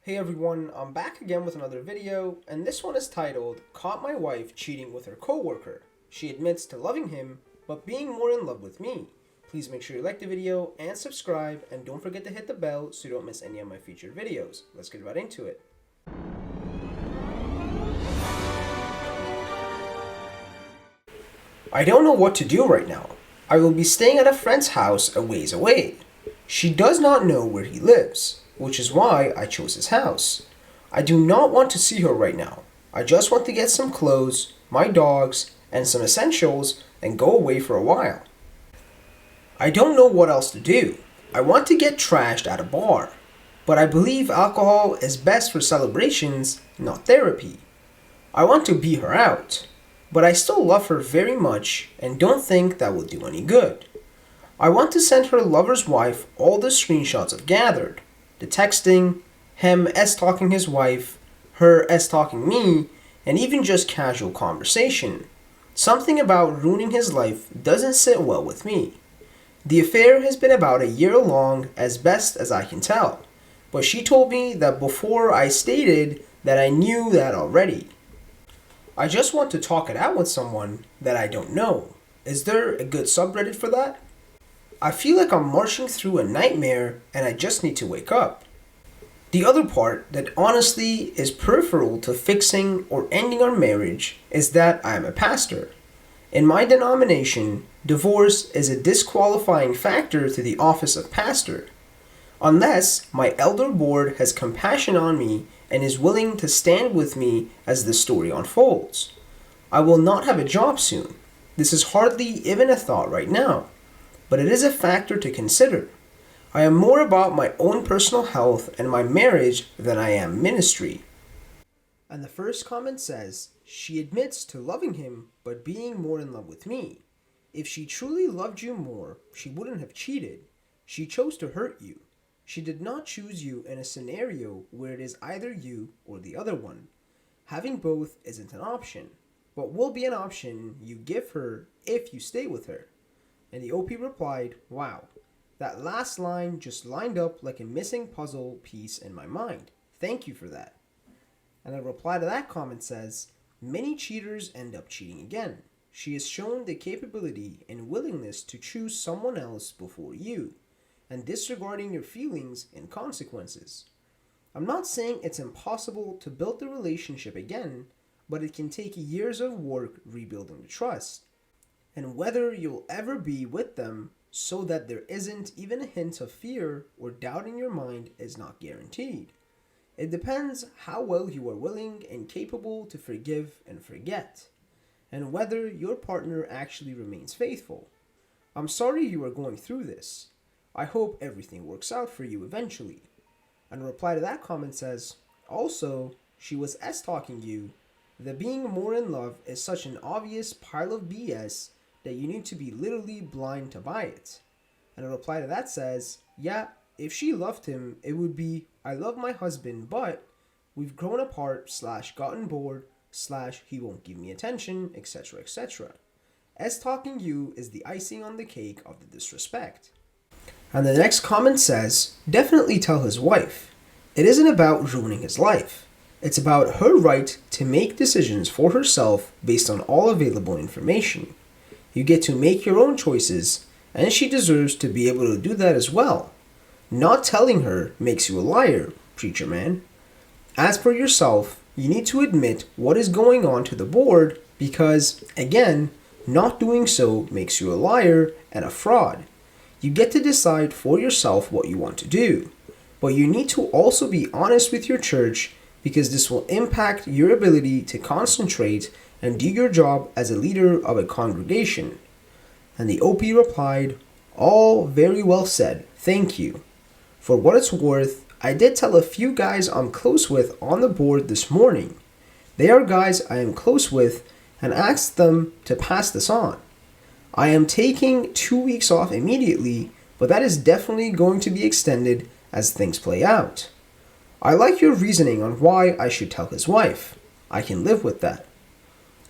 Hey everyone, I'm back again with another video, and this one is titled, Caught My Wife Cheating with Her Coworker. She admits to loving him, but being more in love with me. Please make sure you like the video and subscribe, and don't forget to hit the bell so you don't miss any of my future videos. Let's get right into it. I don't know what to do right now. I will be staying at a friend's house a ways away. She does not know where he lives, which is why I chose his house. I do not want to see her right now. I just want to get some clothes, my dogs, and some essentials and go away for a while. I don't know what else to do. I want to get trashed at a bar, but I believe alcohol is best for celebrations, not therapy. I want to be her out, but I still love her very much and don't think that will do any good. I want to send her lover's wife all the screenshots I've gathered. The texting, him S-talking his wife, her S-talking me, and even just casual conversation. Something about ruining his life doesn't sit well with me. The affair has been about a year long as best as I can tell, but she told me that before I stated that I knew that already. I just want to talk it out with someone that I don't know. Is there a good subreddit for that? I feel like I'm marching through a nightmare and I just need to wake up. The other part that honestly is peripheral to fixing or ending our marriage is that I am a pastor. In my denomination, divorce is a disqualifying factor to the office of pastor, unless my elder board has compassion on me and is willing to stand with me as the story unfolds. I will not have a job soon. This is hardly even a thought right now, but it is a factor to consider. I am more about my own personal health and my marriage than I am ministry. And the first comment says, she admits to loving him, but being more in love with me. If she truly loved you more, she wouldn't have cheated. She chose to hurt you. She did not choose you in a scenario where it is either you or the other one. Having both isn't an option, but will be an option you give her if you stay with her. And the OP replied, wow, that last line just lined up like a missing puzzle piece in my mind. Thank you for that. And the reply to that comment says, many cheaters end up cheating again. She has shown the capability and willingness to choose someone else before you, and disregarding your feelings and consequences. I'm not saying it's impossible to build the relationship again, but it can take years of work rebuilding the trust. And whether you'll ever be with them so that there isn't even a hint of fear or doubt in your mind is not guaranteed. It depends how well you are willing and capable to forgive and forget, and whether your partner actually remains faithful. I'm sorry you are going through this. I hope everything works out for you eventually. And a reply to that comment says, also, she was S-talking you. The being more in love is such an obvious pile of BS that you need to be literally blind to buy it. And a reply to that says, yeah, if she loved him, it would be, I love my husband, but we've grown apart / gotten bored / he won't give me attention, etc., etc. S-talking you is the icing on the cake of the disrespect. And the next comment says, definitely tell his wife. It isn't about ruining his life. It's about her right to make decisions for herself based on all available information. You get to make your own choices, and she deserves to be able to do that as well. Not telling her makes you a liar, preacher man. As for yourself, you need to admit what is going on to the board because, again, not doing so makes you a liar and a fraud. You get to decide for yourself what you want to do, but you need to also be honest with your church because this will impact your ability to concentrate and do your job as a leader of a congregation. And the OP replied, all very well said, thank you. For what it's worth, I did tell a few guys I'm close with on the board this morning. They are guys I am close with and asked them to pass this on. I am taking 2 weeks off immediately, but that is definitely going to be extended as things play out. I like your reasoning on why I should tell his wife. I can live with that.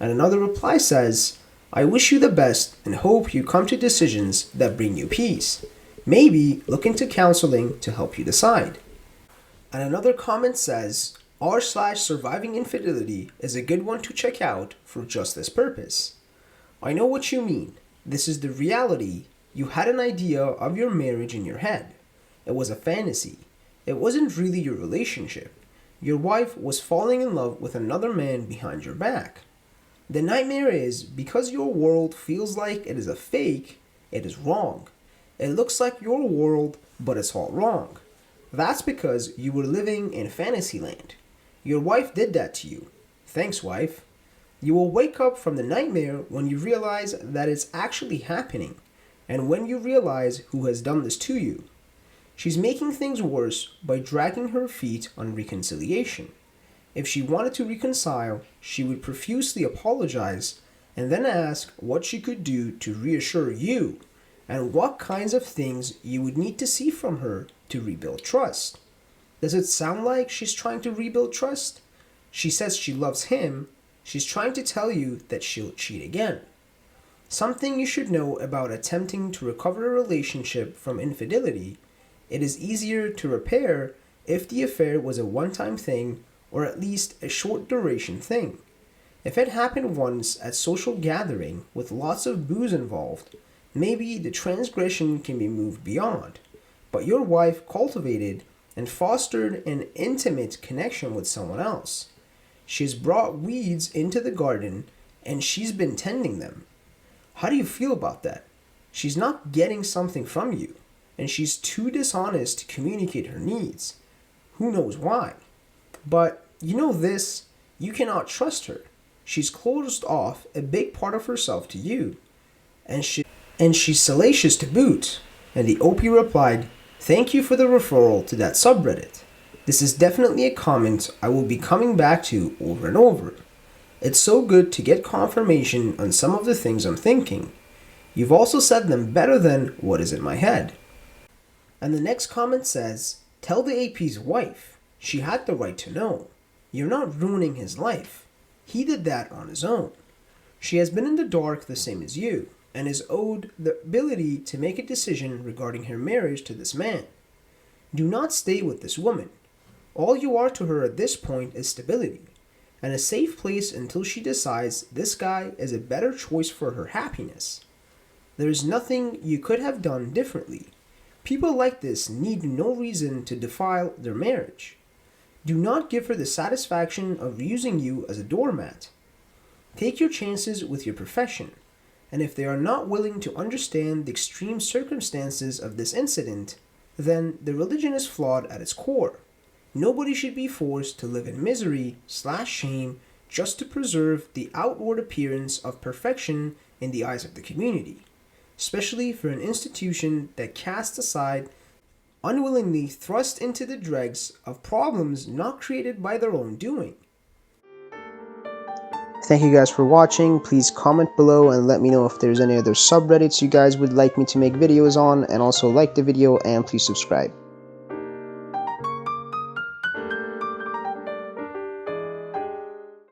And another reply says, I wish you the best and hope you come to decisions that bring you peace. Maybe look into counseling to help you decide. And another comment says, r/surviving infidelity is a good one to check out for just this purpose. I know what you mean. This is the reality. You had an idea of your marriage in your head. It was a fantasy. It wasn't really your relationship. Your wife was falling in love with another man behind your back. The nightmare is because your world feels like it is a fake, it is wrong. It looks like your world, but it's all wrong. That's because you were living in fantasyland. Your wife did that to you. Thanks, wife. You will wake up from the nightmare when you realize that it's actually happening, and when you realize who has done this to you. She's making things worse by dragging her feet on reconciliation. If she wanted to reconcile, she would profusely apologize and then ask what she could do to reassure you and what kinds of things you would need to see from her to rebuild trust. Does it sound like she's trying to rebuild trust? She says she loves him. She's trying to tell you that she'll cheat again. Something you should know about attempting to recover a relationship from infidelity: it is easier to repair if the affair was a one-time thing or at least a short duration thing. If it happened once at social gathering with lots of booze involved, maybe the transgression can be moved beyond. But your wife cultivated and fostered an intimate connection with someone else. She has brought weeds into the garden and she's been tending them. How do you feel about that? She's not getting something from you, and she's too dishonest to communicate her needs. Who knows why? But you know this, you cannot trust her. She's closed off a big part of herself to you, and she's salacious to boot. And the OP replied, "Thank you for the referral to that subreddit. This is definitely a comment I will be coming back to over and over. It's so good to get confirmation on some of the things I'm thinking. You've also said them better than what is in my head." And the next comment says, "Tell the AP's wife. She had the right to know. You're not ruining his life. He did that on his own. She has been in the dark the same as you, and is owed the ability to make a decision regarding her marriage to this man. Do not stay with this woman. All you are to her at this point is stability, and a safe place until she decides this guy is a better choice for her happiness. There is nothing you could have done differently. People like this need no reason to defile their marriage. Do not give her the satisfaction of using you as a doormat. Take your chances with your profession, and if they are not willing to understand the extreme circumstances of this incident, then the religion is flawed at its core. Nobody should be forced to live in misery/shame just to preserve the outward appearance of perfection in the eyes of the community, especially for an institution that casts aside, unwillingly thrust into the dregs of problems not created by their own doing." Thank you guys for watching. Please comment below and let me know if there's any other subreddits you guys would like me to make videos on, and also like the video and please subscribe.